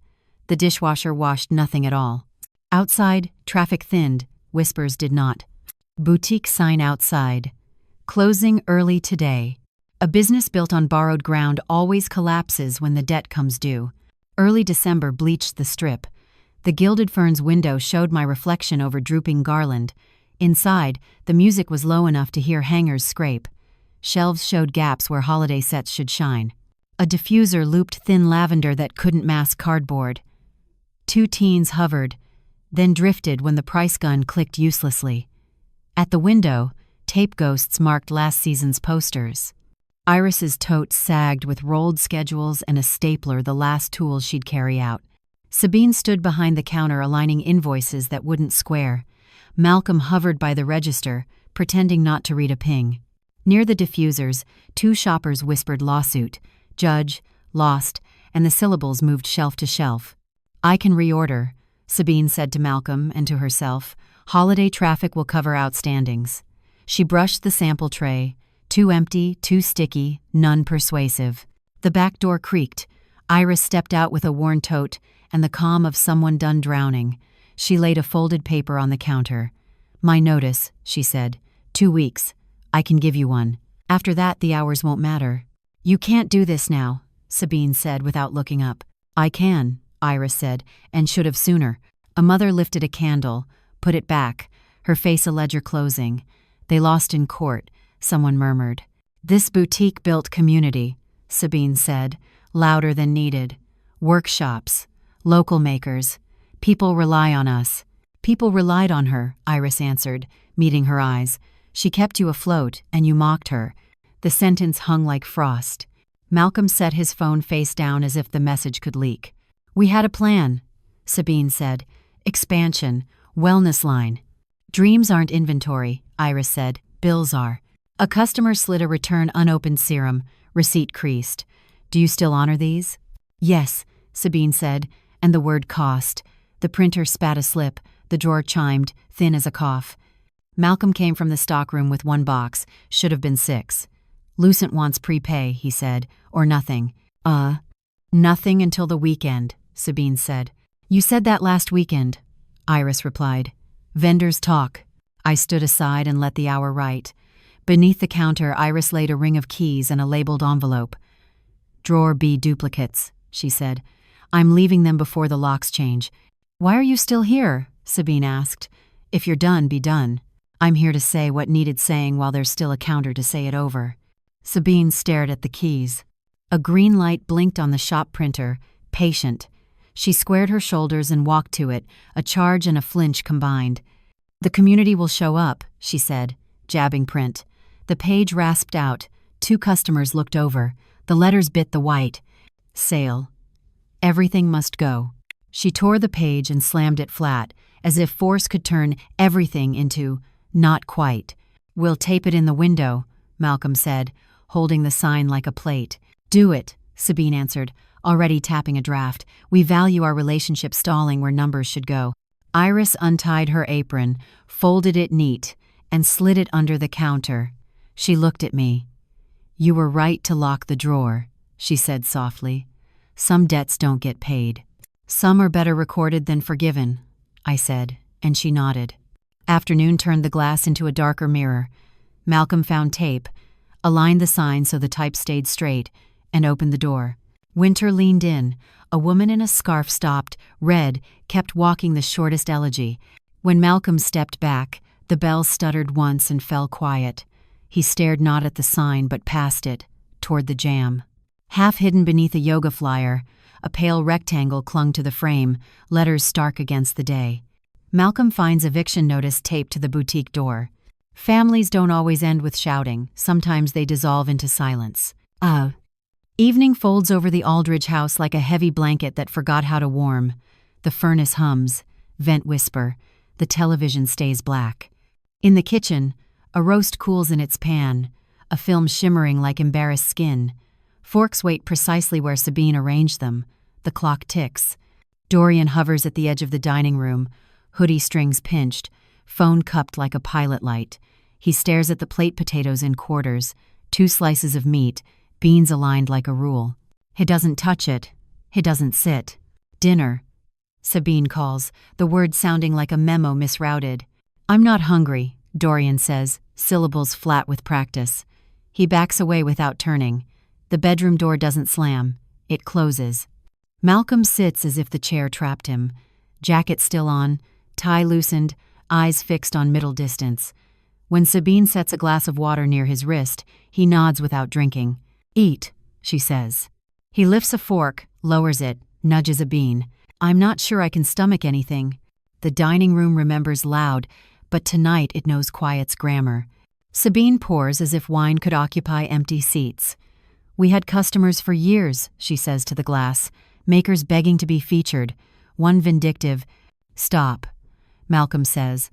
The dishwasher washed nothing at all. Outside, traffic thinned, whispers did not. Boutique sign outside. Closing early today. A business built on borrowed ground always collapses when the debt comes due. Early December bleached the strip. The Gilded Ferns window showed my reflection over drooping garland. Inside, the music was low enough to hear hangers scrape. Shelves showed gaps where holiday sets should shine. A diffuser looped thin lavender that couldn't mask cardboard. Two teens hovered, then drifted when the price gun clicked uselessly. At the window, tape ghosts marked last season's posters. Iris's tote sagged with rolled schedules and a stapler, the last tool she'd carry out. Sabine stood behind the counter aligning invoices that wouldn't square. Malcolm hovered by the register, pretending not to read a ping. Near the diffusers, two shoppers whispered lawsuit, judge, lost, and the syllables moved shelf to shelf. I can reorder, Sabine said to Malcolm and to herself. Holiday traffic will cover outstandings. She brushed the sample tray. Too empty, too sticky, none persuasive. The back door creaked. Iris stepped out with a worn tote and the calm of someone done drowning. She laid a folded paper on the counter. My notice, she said. 2 weeks. I can give you one. After that, the hours won't matter. You can't do this now, Sabine said without looking up. I can, Iris said, and should have sooner. A mother lifted a candle, put it back, her face a ledger closing. They lost in court, someone murmured. This boutique built community, Sabine said, louder than needed. Workshops, local makers. People rely on us. People relied on her, Iris answered, meeting her eyes. She kept you afloat, and you mocked her. The sentence hung like frost. Malcolm set his phone face down as if the message could leak. We had a plan, Sabine said. Expansion, wellness line. Dreams aren't inventory, Iris said. Bills are. A customer slid a return unopened serum. Receipt creased. Do you still honor these? Yes, Sabine said, and the word cost. The printer spat a slip. The drawer chimed, thin as a cough. Malcolm came from the stockroom with 1 box. Should have been 6. Lucent wants prepay, he said, or nothing. Nothing until the weekend, Sabine said. You said that last weekend, Iris replied. Vendors talk. I stood aside and let the hour write. Beneath the counter, Iris laid a ring of keys and a labeled envelope. Drawer B duplicates, she said. I'm leaving them before the locks change. Why are you still here? Sabine asked. If you're done, be done. I'm here to say what needed saying while there's still a counter to say it over. Sabine stared at the keys. A green light blinked on the shop printer, patient. She squared her shoulders and walked to it, a charge and a flinch combined. The community will show up, she said, jabbing print. The page rasped out. 2 customers looked over. The letters bit the white. Sale. Everything must go. She tore the page and slammed it flat, as if force could turn everything into not quite. We'll tape it in the window, Malcolm said, holding the sign like a plate. Do it, Sabine answered, already tapping a draft. We value our relationship stalling where numbers should go. Iris untied her apron, folded it neat, and slid it under the counter. She looked at me. You were right to lock the drawer, she said softly. Some debts don't get paid. Some are better recorded than forgiven, I said, and she nodded. Afternoon turned the glass into a darker mirror. Malcolm found tape, aligned the sign so the type stayed straight, and opened the door. Winter leaned in. A woman in a scarf stopped, read, kept walking the shortest elegy. When Malcolm stepped back, the bell stuttered once and fell quiet. He stared not at the sign but past it, toward the jam. Half hidden beneath a yoga flyer, a pale rectangle clung to the frame, letters stark against the day. Malcolm finds eviction notice taped to the boutique door. Families don't always end with shouting. Sometimes they dissolve into silence. Evening folds over the Aldridge house like a heavy blanket that forgot how to warm. The furnace hums, vent whisper. The television stays black. In the kitchen, a roast cools in its pan, a film shimmering like embarrassed skin. Forks wait precisely where Sabine arranged them. The clock ticks. Dorian hovers at the edge of the dining room, hoodie strings pinched, phone cupped like a pilot light. He stares at the plate potatoes in quarters, 2 slices of meat, beans aligned like a rule. He doesn't touch it. He doesn't sit. Dinner, Sabine calls, the word sounding like a memo misrouted. I'm not hungry, Dorian says, syllables flat with practice. He backs away without turning. The bedroom door doesn't slam. It closes. Malcolm sits as if the chair trapped him. Jacket still on, tie loosened, eyes fixed on middle distance. When Sabine sets a glass of water near his wrist, he nods without drinking. Eat, she says. He lifts a fork, lowers it, nudges a bean. I'm not sure I can stomach anything. The dining room remembers loud, but tonight it knows quiet's grammar. Sabine pours as if wine could occupy empty seats. We had customers for years, she says to the glass, makers begging to be featured. One vindictive, stop, Malcolm says,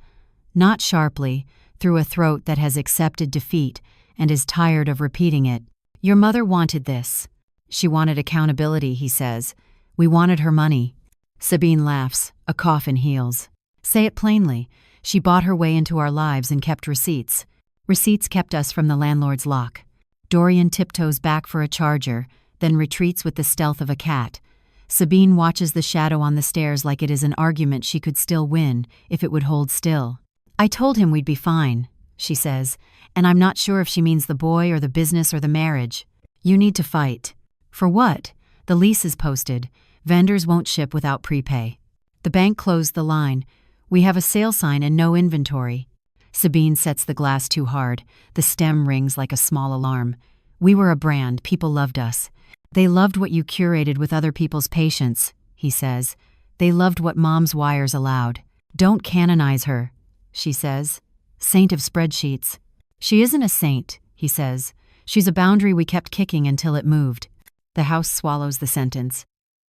not sharply, through a throat that has accepted defeat and is tired of repeating it. Your mother wanted this. She wanted accountability, he says. We wanted her money. Sabine laughs, a cough in heels. Say it plainly. She bought her way into our lives and kept receipts. Receipts kept us from the landlord's lock. Dorian tiptoes back for a charger, then retreats with the stealth of a cat. Sabine watches the shadow on the stairs like it is an argument she could still win if it would hold still. I told him we'd be fine, she says, and I'm not sure if she means the boy or the business or the marriage. You need to fight. For what? The lease is posted. Vendors won't ship without prepay. The bank closed the line. We have a sale sign and no inventory. Sabine sets the glass too hard. The stem rings like a small alarm. We were a brand. People loved us. They loved what you curated with other people's patience, he says. They loved what Mom's wires allowed. Don't canonize her, she says. Saint of spreadsheets. She isn't a saint, he says. She's a boundary we kept kicking until it moved. The house swallows the sentence.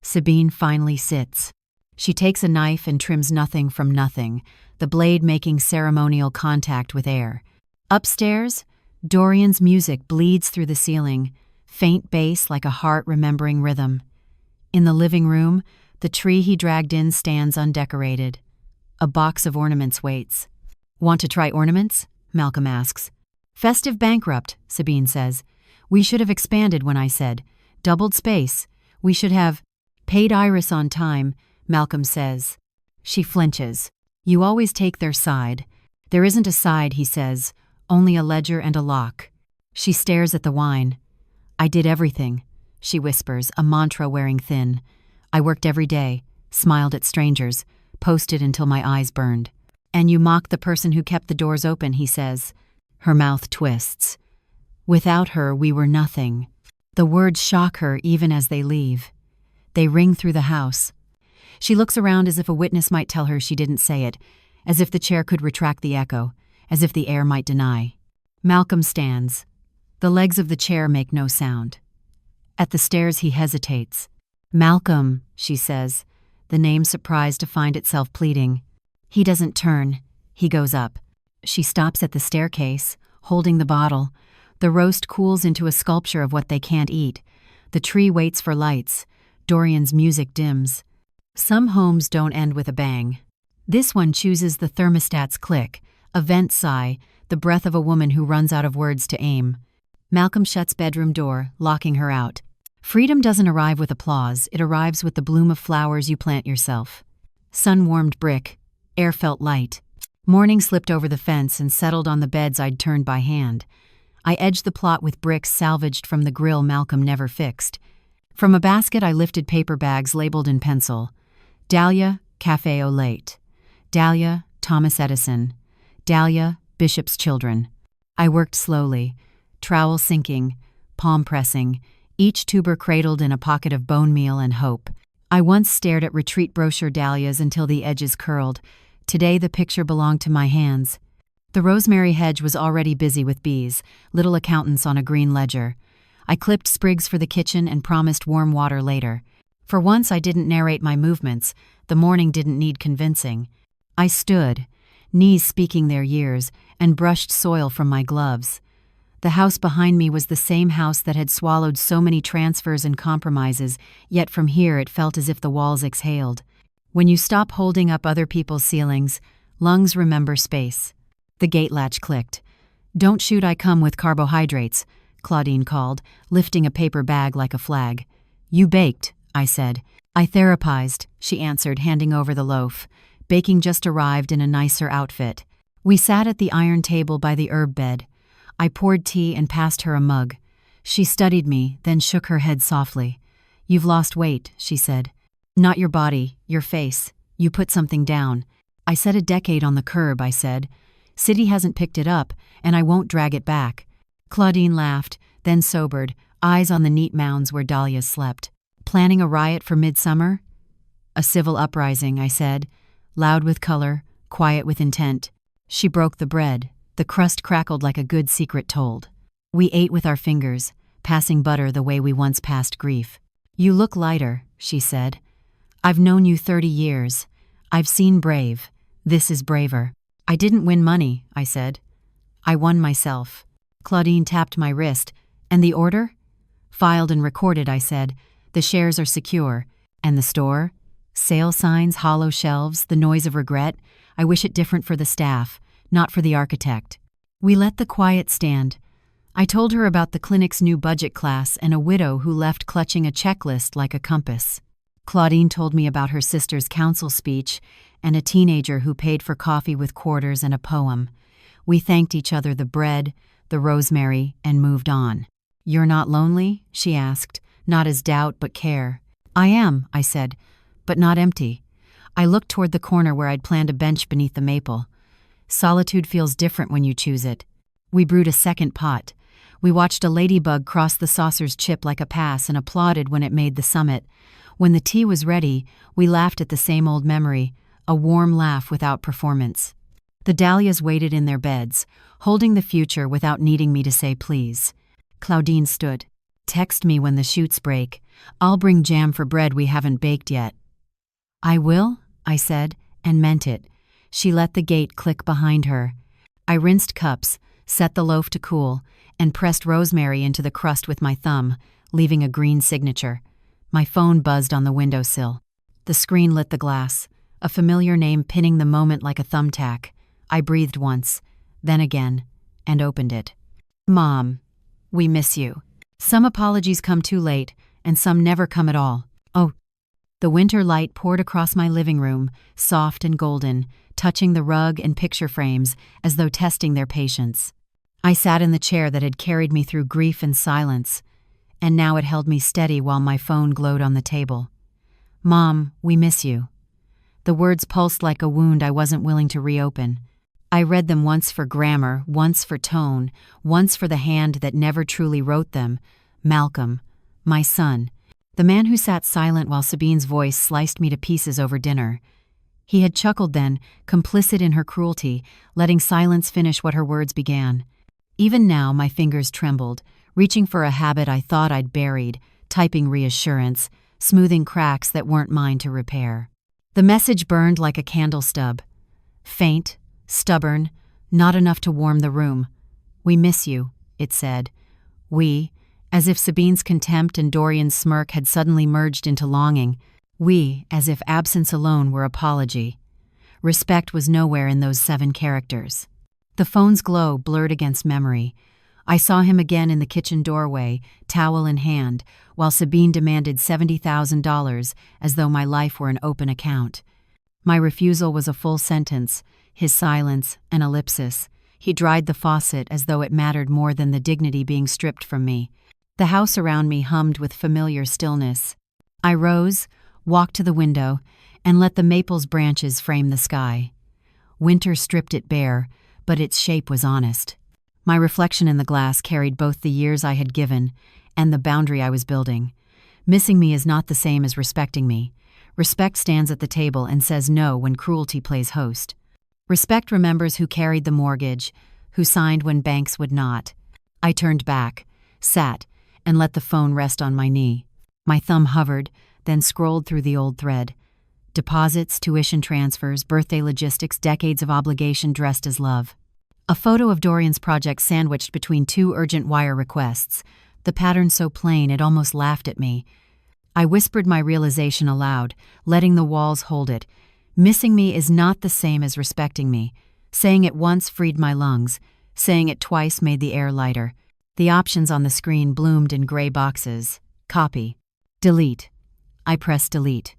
Sabine finally sits. She takes a knife and trims nothing from nothing, the blade making ceremonial contact with air. Upstairs, Dorian's music bleeds through the ceiling, faint bass like a heart remembering rhythm. In the living room, the tree he dragged in stands undecorated. A box of ornaments waits. Want to try ornaments? Malcolm asks. Festive bankrupt, Sabine says. We should have expanded when I said. Doubled space. We should have. Paid Iris on time, Malcolm says. She flinches. You always take their side. There isn't a side, he says, only a ledger and a lock. She stares at the wine. I did everything, she whispers, a mantra wearing thin. I worked every day, smiled at strangers, posted until my eyes burned. And you mocked the person who kept the doors open, he says. Her mouth twists. Without her, we were nothing. The words shock her even as they leave. They ring through the house. She looks around as if a witness might tell her she didn't say it, as if the chair could retract the echo, as if the air might deny. Malcolm stands. The legs of the chair make no sound. At the stairs he hesitates. Malcolm, she says, the name surprised to find itself pleading. He doesn't turn. He goes up. She stops at the staircase, holding the bottle. The roast cools into a sculpture of what they can't eat. The tree waits for lights. Dorian's music dims. Some homes don't end with a bang. This one chooses the thermostat's click, a vent sigh, the breath of a woman who runs out of words to aim. Malcolm shuts bedroom door, locking her out. Freedom doesn't arrive with applause, it arrives with the bloom of flowers you plant yourself. Sun-warmed brick. Air felt light. Morning slipped over the fence and settled on the beds I'd turned by hand. I edged the plot with bricks salvaged from the grill Malcolm never fixed. From a basket I lifted paper bags labeled in pencil. Dahlia, Café au Lait. Dahlia, Thomas Edison. Dahlia, Bishop's Children. I worked slowly, trowel sinking, palm pressing, each tuber cradled in a pocket of bone meal and hope. I once stared at retreat brochure dahlias until the edges curled. Today the picture belonged to my hands. The rosemary hedge was already busy with bees, little accountants on a green ledger. I clipped sprigs for the kitchen and promised warm water later. For once I didn't narrate my movements. The morning didn't need convincing. I stood, knees speaking their years, and brushed soil from my gloves. The house behind me was the same house that had swallowed so many transfers and compromises, yet from here it felt as if the walls exhaled. When you stop holding up other people's ceilings, lungs remember space. The gate latch clicked. Don't shoot, I come with carbohydrates, Claudine called, lifting a paper bag like a flag. You baked, I said. I therapized, she answered, handing over the loaf. Baking just arrived in a nicer outfit. We sat at the iron table by the herb bed. I poured tea and passed her a mug. She studied me, then shook her head softly. You've lost weight, she said. Not your body, your face. You put something down. I said a decade on the curb, I said. City hasn't picked it up, and I won't drag it back. Claudine laughed, then sobered, eyes on the neat mounds where dahlias slept. Planning a riot for midsummer? A civil uprising, I said, loud with color, quiet with intent. She broke the bread. The crust crackled like a good secret told. We ate with our fingers, passing butter the way we once passed grief. You look lighter, she said. I've known you 30 years. I've seen brave. This is braver. I didn't win money, I said. I won myself. Claudine tapped my wrist. And the order? Filed and recorded, I said. The shares are secure. And the store? Sale signs, hollow shelves, the noise of regret. I wish it different for the staff, not for the architect. We let the quiet stand. I told her about the clinic's new budget class and a widow who left clutching a checklist like a compass. Claudine told me about her sister's council speech and a teenager who paid for coffee with quarters and a poem. We thanked each other the bread, the rosemary, and moved on. You're not lonely? She asked, not as doubt but care. I am, I said, but not empty. I looked toward the corner where I'd planned a bench beneath the maple. Solitude feels different when you choose it. We brewed a second pot. We watched a ladybug cross the saucer's chip like a pass and applauded when it made the summit. When the tea was ready, we laughed at the same old memory, a warm laugh without performance. The dahlias waited in their beds, holding the future without needing me to say please. Claudine stood. Text me when the shoots break. I'll bring jam for bread we haven't baked yet. I will, I said, and meant it. She let the gate click behind her. I rinsed cups, set the loaf to cool, and pressed rosemary into the crust with my thumb, leaving a green signature. My phone buzzed on the windowsill. The screen lit the glass, a familiar name pinning the moment like a thumbtack. I breathed once, then again, and opened it. Mom, we miss you. Some apologies come too late, and some never come at all. Oh, The winter light poured across my living room, soft and golden, touching the rug and picture frames as though testing their patience. I sat in the chair that had carried me through grief and silence, and now it held me steady while my phone glowed on the table. "Mom, we miss you." The words pulsed like a wound I wasn't willing to reopen. I read them once for grammar, once for tone, once for the hand that never truly wrote them. Malcolm, my son, the man who sat silent while Sabine's voice sliced me to pieces over dinner. He had chuckled then, complicit in her cruelty, letting silence finish what her words began. Even now my fingers trembled, reaching for a habit I thought I'd buried, typing reassurance, smoothing cracks that weren't mine to repair. The message burned like a candle stub. Faint, stubborn, not enough to warm the room. "We miss you," it said. We, as if Sabine's contempt and Dorian's smirk had suddenly merged into longing. We, as if absence alone were apology. Respect was nowhere in those 7 characters. The phone's glow blurred against memory. I saw him again in the kitchen doorway, towel in hand, while Sabine demanded $70,000 as though my life were an open account. My refusal was a full sentence, his silence an ellipsis. He dried the faucet as though it mattered more than the dignity being stripped from me. The house around me hummed with familiar stillness. I rose, walked to the window, and let the maple's branches frame the sky. Winter stripped it bare, but its shape was honest. My reflection in the glass carried both the years I had given and the boundary I was building. Missing me is not the same as respecting me. Respect stands at the table and says no when cruelty plays host. Respect remembers who carried the mortgage, who signed when banks would not. I turned back, sat, and let the phone rest on my knee. My thumb hovered, then scrolled through the old thread. Deposits, tuition transfers, birthday logistics, decades of obligation dressed as love. A photo of Dorian's project sandwiched between 2 urgent wire requests, the pattern so plain it almost laughed at me. I whispered my realization aloud, letting the walls hold it. Missing me is not the same as respecting me. Saying it once freed my lungs. Saying it twice made the air lighter. The options on the screen bloomed in gray boxes. Copy. Delete. I pressed delete.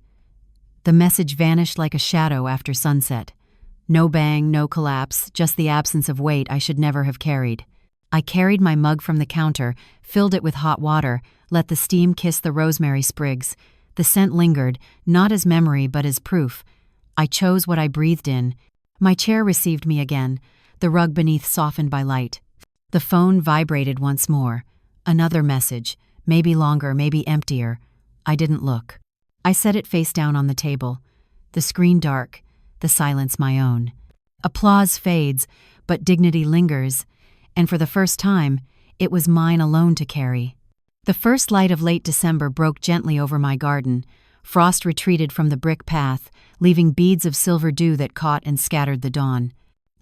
The message vanished like a shadow after sunset. No bang, no collapse, just the absence of weight I should never have carried. I carried my mug from the counter, filled it with hot water, let the steam kiss the rosemary sprigs. The scent lingered, not as memory but as proof. I chose what I breathed in. My chair received me again, the rug beneath softened by light. The phone vibrated once more. Another message, maybe longer, maybe emptier. I didn't look. I set it face down on the table. The screen dark, the silence my own. Applause fades, but dignity lingers, and for the first time, it was mine alone to carry. The first light of late December broke gently over my garden. Frost retreated from the brick path, leaving beads of silver dew that caught and scattered the dawn.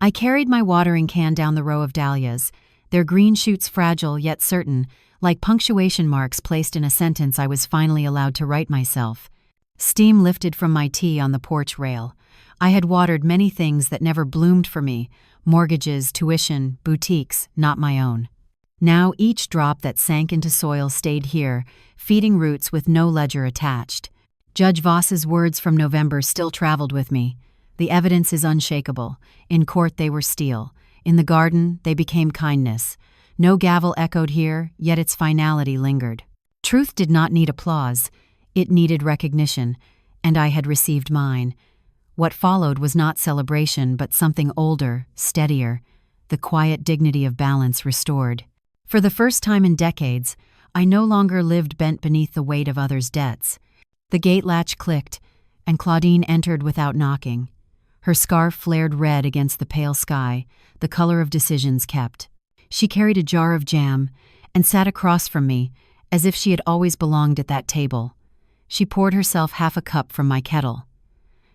I carried my watering can down the row of dahlias, their green shoots fragile yet certain, like punctuation marks placed in a sentence I was finally allowed to write myself. Steam lifted from my tea on the porch rail. I had watered many things that never bloomed for me, mortgages, tuition, boutiques, not my own. Now each drop that sank into soil stayed here, feeding roots with no ledger attached. Judge Voss's words from November still traveled with me. The evidence is unshakable. In court they were steel. In the garden they became kindness. No gavel echoed here, yet its finality lingered. Truth did not need applause. It needed recognition, and I had received mine. What followed was not celebration, but something older, steadier, the quiet dignity of balance restored. For the first time in decades, I no longer lived bent beneath the weight of others' debts. The gate latch clicked, and Claudine entered without knocking. Her scarf flared red against the pale sky, the color of decisions kept. She carried a jar of jam and sat across from me, as if she had always belonged at that table. She poured herself half a cup from my kettle.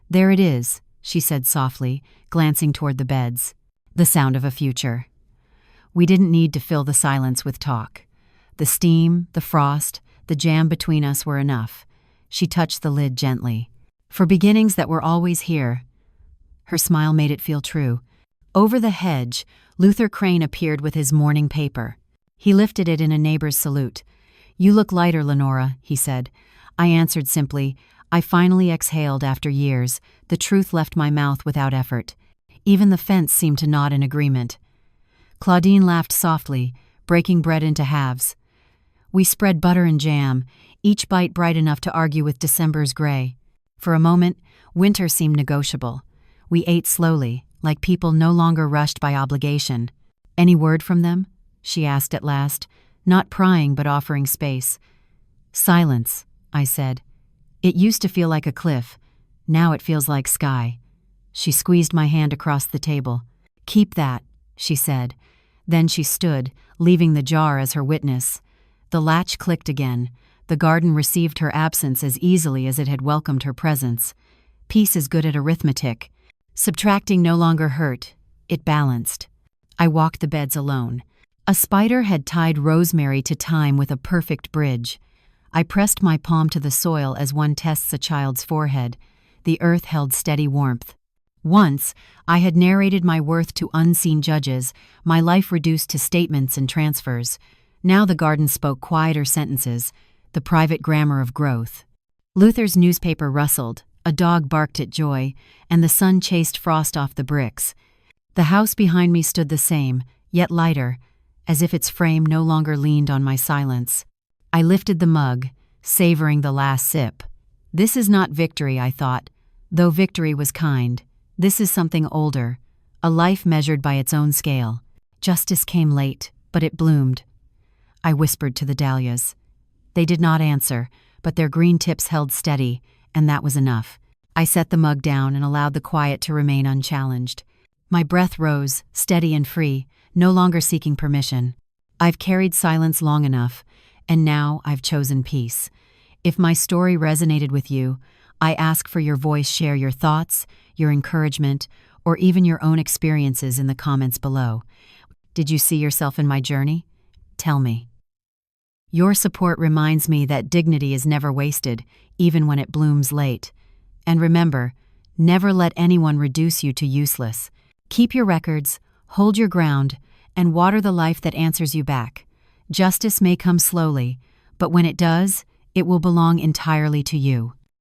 "There it is," she said softly, glancing toward the beds. The sound of a future. We didn't need to fill the silence with talk. The steam, the frost, the jam between us were enough. She touched the lid gently. For beginnings that were always here. Her smile made it feel true. Over the hedge, Luther Crane appeared with his morning paper. He lifted it in a neighbor's salute. "You look lighter, Lenora," he said. I answered simply, I finally exhaled after years. The truth left my mouth without effort. Even the fence seemed to nod in agreement. Claudine laughed softly, breaking bread into halves. We spread butter and jam, each bite bright enough to argue with December's gray. For a moment, winter seemed negotiable. We ate slowly, like people no longer rushed by obligation. "Any word from them?" she asked at last, not prying but offering space. "Silence," I said. "It used to feel like a cliff. Now it feels like sky." She squeezed my hand across the table. "Keep that," she said. Then she stood, leaving the jar as her witness. The latch clicked again. The garden received her absence as easily as it had welcomed her presence. Peace is good at arithmetic. Subtracting no longer hurt. It balanced. I walked the beds alone. A spider had tied rosemary to time with a perfect bridge. I pressed my palm to the soil as one tests a child's forehead. The earth held steady warmth. Once, I had narrated my worth to unseen judges, my life reduced to statements and transfers. Now the garden spoke quieter sentences, the private grammar of growth. Luther's newspaper rustled, a dog barked at joy, and the sun chased frost off the bricks. The house behind me stood the same, yet lighter, as if its frame no longer leaned on my silence. I lifted the mug, savoring the last sip. This is not victory, I thought, though victory was kind. This is something older, a life measured by its own scale. Justice came late, but it bloomed. I whispered to the dahlias. They did not answer, but their green tips held steady, and that was enough. I set the mug down and allowed the quiet to remain unchallenged. My breath rose, steady and free, no longer seeking permission. I've carried silence long enough, and now I've chosen peace. If my story resonated with you, I ask for your voice. Share your thoughts, your encouragement, or even your own experiences in the comments below. Did you see yourself in my journey? Tell me. Your support reminds me that dignity is never wasted, even when it blooms late. And remember, never let anyone reduce you to useless. Keep your records, hold your ground, and water the life that answers you back. Justice may come slowly, but when it does, it will belong entirely to you.